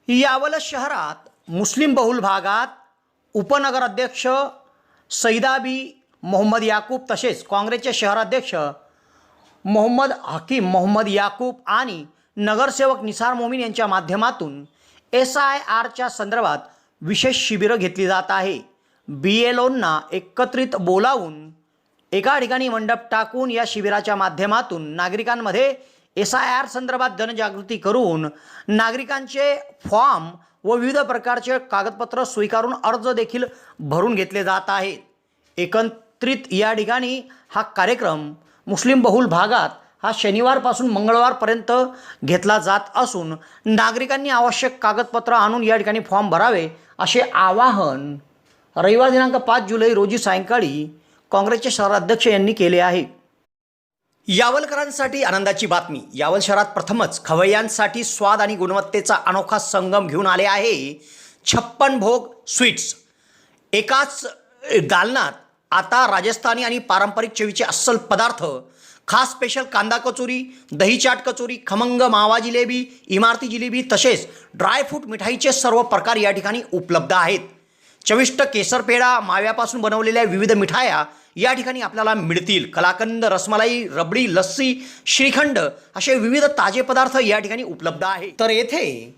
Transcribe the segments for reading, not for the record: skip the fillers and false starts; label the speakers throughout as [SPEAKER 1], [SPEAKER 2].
[SPEAKER 1] यावल शहरात मुस्लिम बहुल भागात उपनगराध्यक्ष सैदाबी मोहम्मद याकूब तसेच काँग्रेसचे शहराध्यक्ष मोहम्मद हकीम मोहम्मद याकूब आणि नगरसेवक निसार मोमीन यांच्या माध्यमातून SIRच्या संदर्भात विशेष शिबिरं घेतली जात आहे। BLOंना एकत्रित बोलावून एका ठिकाणी मंडप टाकून या शिबिराच्या माध्यमातून नागरिकांमध्ये SIR संदर्भात जनजागृती करून नागरिकांचे फॉर्म व विविध प्रकारचे कागदपत्र स्वीकारून अर्ज देखील भरून घेतले जात आहेत। एकत्रित या ठिकाणी हा कार्यक्रम मुस्लिम बहुल भागात हा शनिवारपासून मंगळवारपर्यंत घेतला जात असून नागरिकांनी आवश्यक कागदपत्र आणून या ठिकाणी फॉर्म भरावे असे आवाहन रविवार दिनांक 5 जुलै रोजी सायंकाळी काँग्रेसचे शहराध्यक्ष यांनी केले आहे। यावलकरांसाठी आनंदाची बातमी। यावल शहरात प्रथमच खवय्यांसाठी स्वाद आणि गुणवत्तेचा अनोखा संगम घेऊन आले आहे 56 भोग स्वीट्स। एकाच दालनात आता राजस्थानी आणि पारंपरिक चवीचे अस्सल पदार्थ, खास स्पेशल कांदा कचोरी, दही चाट कचोरी, खमंग मावा जिलेबी, इमारती जिलेबी तसेच ड्रायफ्रूट मिठाईचे सर्व प्रकार या ठिकाणी उपलब्ध आहेत। चविष्ट केसर पेढा, माव्यापासून बनवलेल्या विविध मिठाया या ठिकाणी आपल्याला मिळतील। कलाकंद, रसमलाई, रबडी, लस्सी, श्रीखंड असे विविध ताजे पदार्थ या ठिकाणी उपलब्ध आहेत। तर येथे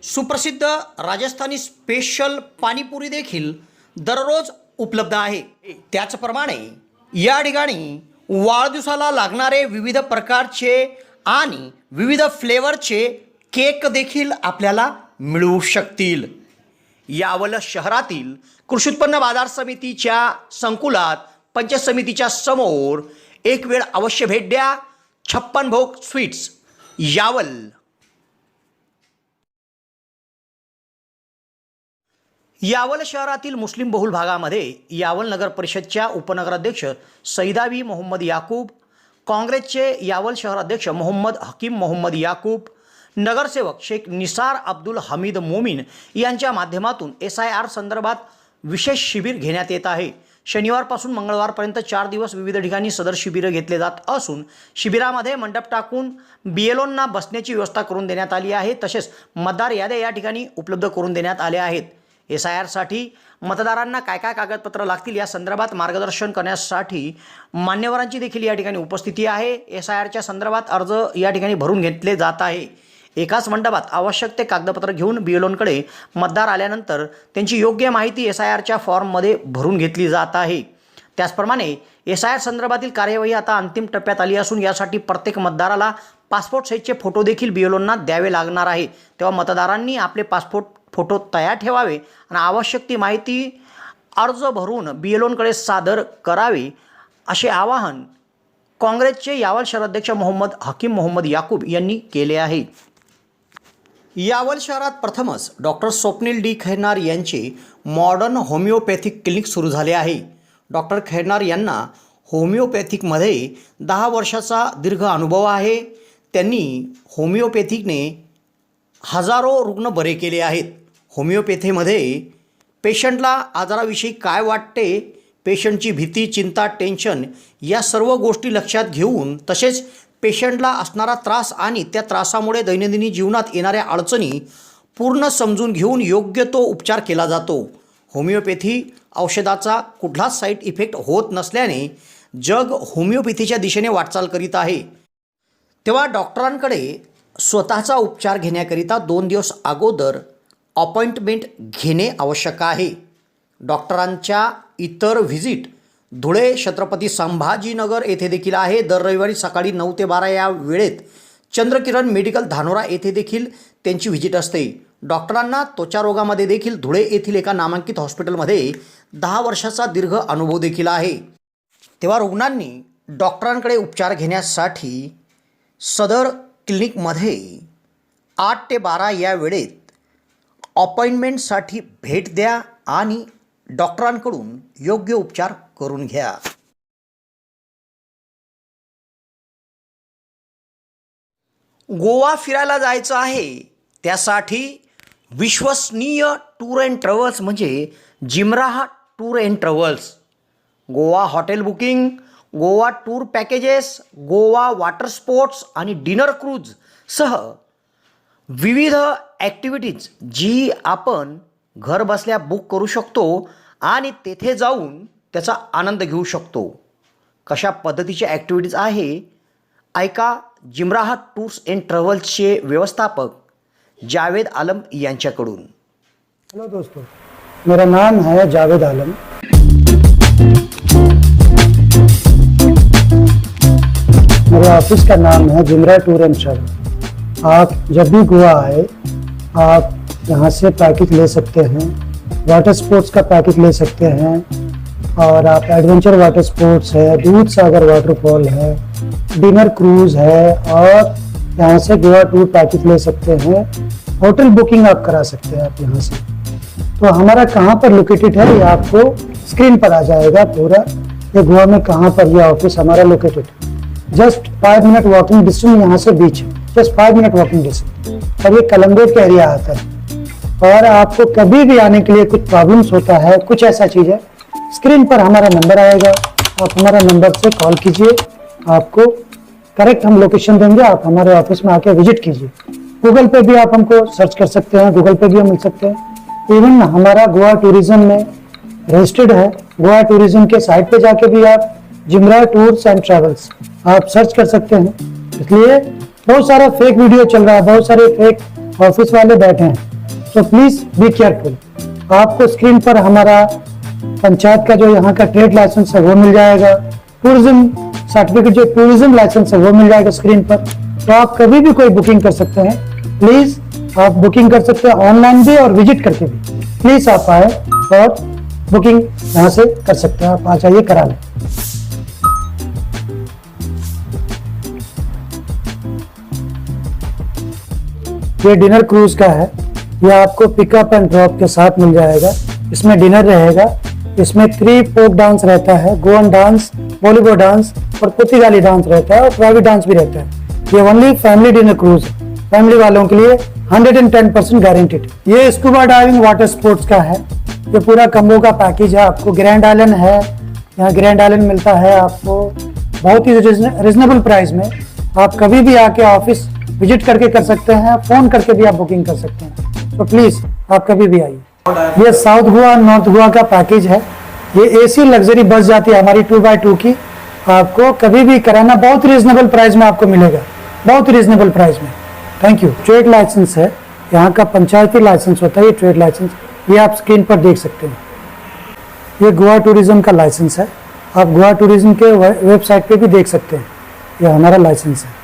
[SPEAKER 1] सुप्रसिद्ध राजस्थानी स्पेशल पाणीपुरी देखील दररोज उपलब्ध आहे। त्याचप्रमाणे या ठिकाणी वाढदिवसाला लागणारे विविध प्रकारचे आणि विविध फ्लेवरचे केक देखील आपल्याला मिळू शकतील। यावल शहरातील कृषी उत्पन्न बाजार समितीच्या संकुलात पंचायत समितीच्या समोर एक वेळ अवश्य भेट द्या। 56 भोग स्वीट्स, यावल। यावल शहरातील मुस्लिम बहुल भागामध्ये यावल नगर परिषदच्या उपनगराध्यक्ष सैदाबी मोहम्मद याकूब, काँग्रेसचे यावल शहराध्यक्ष मोहम्मद हकीम मोहम्मद याकूब, नगरसेवक शेख निसार अब्दुल हमीद मोमीन यांच्या माध्यमातून SIR संदर्भात विशेष शिबिर घेण्यात येत आहे। शनिवारपासून मंगळवारपर्यंत 4 दिवस विविध ठिकाणी सदर शिबिरं घेतले जात असून शिबिरामध्ये मंडप टाकून BLOंना बसण्याची व्यवस्था करून देण्यात आली आहे। तसेच मतदार याद्या या ठिकाणी उपलब्ध करून देण्यात आल्या आहेत। SIRसाठी मतदारांना काय काय कागदपत्र लागतील या संदर्भात मार्गदर्शन करण्यासाठी मान्यवरांची देखील या ठिकाणी उपस्थिती आहे। SIRच्या संदर्भात अर्ज या ठिकाणी भरून घेतले जात आहे। एकाच मंडपात आवश्यक ते कागदपत्र घेऊन BLOंकडे मतदार आल्यानंतर त्यांची योग्य माहिती SIRच्या फॉर्ममध्ये भरून घेतली जात आहे। त्याचप्रमाणे SIR संदर्भातील कार्यवाही आता अंतिम टप्प्यात आली असून यासाठी प्रत्येक मतदाराला पासपोर्ट साईजचे फोटो देखील BLOंना द्यावे लागणार आहे। तेव्हा मतदारांनी आपले पासपोर्ट फोटो तयार ठेवावे आणि आवश्यक ती माहिती अर्ज भरून BLOंकडे सादर करावे असे आवाहन काँग्रेसचे यावल शहराध्यक्ष मोहम्मद हकीम मोहम्मद याकूब यांनी केले आहे। यावल शहरात प्रथमच डॉक्टर स्वप्नील डी खैरनार यांचे मॉडर्न होमिओपॅथिक क्लिनिक सुरू झाले आहे। डॉक्टर खैरनार यांना होमिओपॅथिकमध्ये 10 वर्षाचा दीर्घ अनुभव आहे। त्यांनी होमिओपॅथिकने हजारो रुग्ण बरे केले आहेत। होमिओपॅथीमध्ये पेशंटला आजाराविषयी काय वाटते, पेशंटची भीती, चिंता, टेन्शन या सर्व गोष्टी लक्षात घेऊन तसेच पेशंटला असणारा त्रास आणि त्या त्रासामुळे दैनंदिन जीवनात येणाऱ्या अडचणी पूर्ण समजून घेऊन योग्य तो उपचार केला जातो। होमिओपॅथी औषधाचा कुठलाच साईड इफेक्ट होत नसल्याने जग होमिओपॅथीच्या दिशेने वाटचाल करीत आहे। तेव्हा डॉक्टरांकडे स्वतःचा उपचार घेण्याकरिता 2 दिवस अगोदर अपॉइंटमेंट घेणे आवश्यक आहे। डॉक्टरांच्या इतर व्हिजिट धुळे, छत्रपती संभाजीनगर येथे देखील आहे। दर रविवारी सकाळी 9 ते 12 या वेळेत चंद्रकिरण मेडिकल धानोरा येथे देखील त्यांची व्हिजिट असते। डॉक्टरांना त्वचा रोगामध्ये देखील धुळे येथील एका नामांकित हॉस्पिटलमध्ये 10 वर्षाचा दीर्घ अनुभव देखील आहे। तेव्हा रुग्णांनी डॉक्टरांकडे उपचार घेण्यासाठी सदर क्लिनिकमध्ये 8 ते 12 या वेळेत अपॉइंटमेंटसाठी भेट द्या आणि डॉक्टरांकडून योग्य उपचार करून घ्या। गोवा फिरायला जायचं आहे त्यासाठी विश्वसनीय टूर अँड ट्रॅव्हल्स म्हणजे जिमराह tour and travels. Goa hotel booking, Goa tour packages, Goa water sports आणि डिनर क्रूज सह विविध ॲक्टिव्हिटीज जी आपण घर बसल्या बुक करू शकतो आणि तेथे जाऊन त्याचा आनंद घेऊ शकतो. कशा पद्धतीच्या ॲक्टिव्हिटीज आहे ऐका जिमराह टूर्स अँड ट्रॅव्हल्सचे व्यवस्थापक जावेद आलम यांच्याकडून.
[SPEAKER 2] हेलो दोस्तों, मेरा नाम है जावेद आलम. मेरे ऑफिस का नाम है जिमराह टूर एंड ट्रैवल. आप जब भी गोवा आए आप यहाँ से पैकेज ले सकते हैं. वाटर स्पोर्ट्स का पैकेज ले सकते हैं और आप एडवेंचर वाटर स्पोर्ट्स है, दूध सागर वाटरफॉल है, डिनर क्रूज है और यहाँ से गोवा टूर पैकेज ले सकते हैं. होटल बुकिंग आप करा सकते हैं आप यहाँ से. तो हमारा कहाँ पर लोकेटेड है ये आपको स्क्रीन पर आ जाएगा पूरा. ये गोवा में कहाँ पर ये ऑफिस हमारा लोकेटेड है. जस्ट 5 मिनट वॉकिंग डिस्टेंस यहाँ से बीच है. जस्ट 5 मिनट वॉकिंग डिस्टेंस और ये कलम्बो का एरिया आता है. और आपको कभी भी आने के लिए कुछ प्रॉब्लम्स होता है, कुछ ऐसा चीज़ है, स्क्रीन पर हमारा नंबर आएगा. आप हमारा नंबर से कॉल कीजिए, आपको करेक्ट हम लोकेशन देंगे. आप हमारे ऑफिस में आके विजिट कीजिए. गूगल पे भी आप हमको सर्च कर सकते हैं, गूगल पे भी हम मिल सकते हैं. इवन हमारा गोवा टूरिज्म में रजिस्टर्ड है. गोवा टूरिज्म के साइट पे जाके भी आप जिमराह टूर्स एंड ट्रैवल्स आप सर्च कर सकते हैं. इसलिए बहुत सारा फेक वीडियो चल रहा है, बहुत सारे फेक ऑफिस वाले बैठे हैं. तो प्लीज बी केयरफुल. आपको स्क्रीन पर हमारा पंचायत का जो यहाँ का ट्रेड लाइसेंस है वो मिल जाएगा. टूरिज्म सर्टिफिकेट जो टूरिज्म लाइसेंस है वो मिल जाएगा स्क्रीन पर. तो आप कभी भी कोई बुकिंग कर सकते हैं. प्लीज आप बुकिंग कर सकते हैं ऑनलाइन भी और विजिट करके भी. प्लीज आप आए और बुकिंग यहाँ से कर सकते हैं. आप आ जाइए, करा लें. ये डिनर क्रूज का है. ये आपको पिकअप एंड ड्रॉप के साथ मिल जाएगा. इसमें डिनर रहेगा. इसमें 3 फोक डांस रहता है, गोवन डांस, बॉलीवुड डांस और पुर्तगाली डांस रहता है और प्राइवेट डांस भी रहता है. ये ओनली फैमिली डिनर क्रूज है. फैमिली वालों के लिए 110% गारंटेड. ये स्कूबा डाइविंग वाटर स्पोर्ट्स का है. ये पूरा कम्बो का पैकेज है. आपको ग्रैंड आइलैंड है, यहाँ ग्रैंड आइलैंड मिलता है आपको बहुत ही रिजनेबल प्राइस में. आप कभी भी आके ऑफिस विजिट करके कर सकते हैं, फोन करके भी आप बुकिंग कर सकते हैं. तो प्लीज आप कभी भी आइए. ये साउथ गोवा नॉर्थ गोवा का पैकेज है. ये एसी लग्जरी बस जाती है हमारी 2x2 की. आपको कभी भी कराना बहुत रिजनेबल प्राइस में आपको मिलेगा, बहुत रिजनेबल प्राइस में. Thank you. ट्रेड लाइसेंस है, यहाँ का पंचायती लाइसेंस होता है ये ट्रेड लाइसेंस. ये आप स्क्रीन पर देख सकते हैं. ये गोवा टूरिज्म का लाइसेंस है. आप गोवा टूरिज्म के वेबसाइट पे भी देख सकते हैं. ये हमारा लाइसेंस है.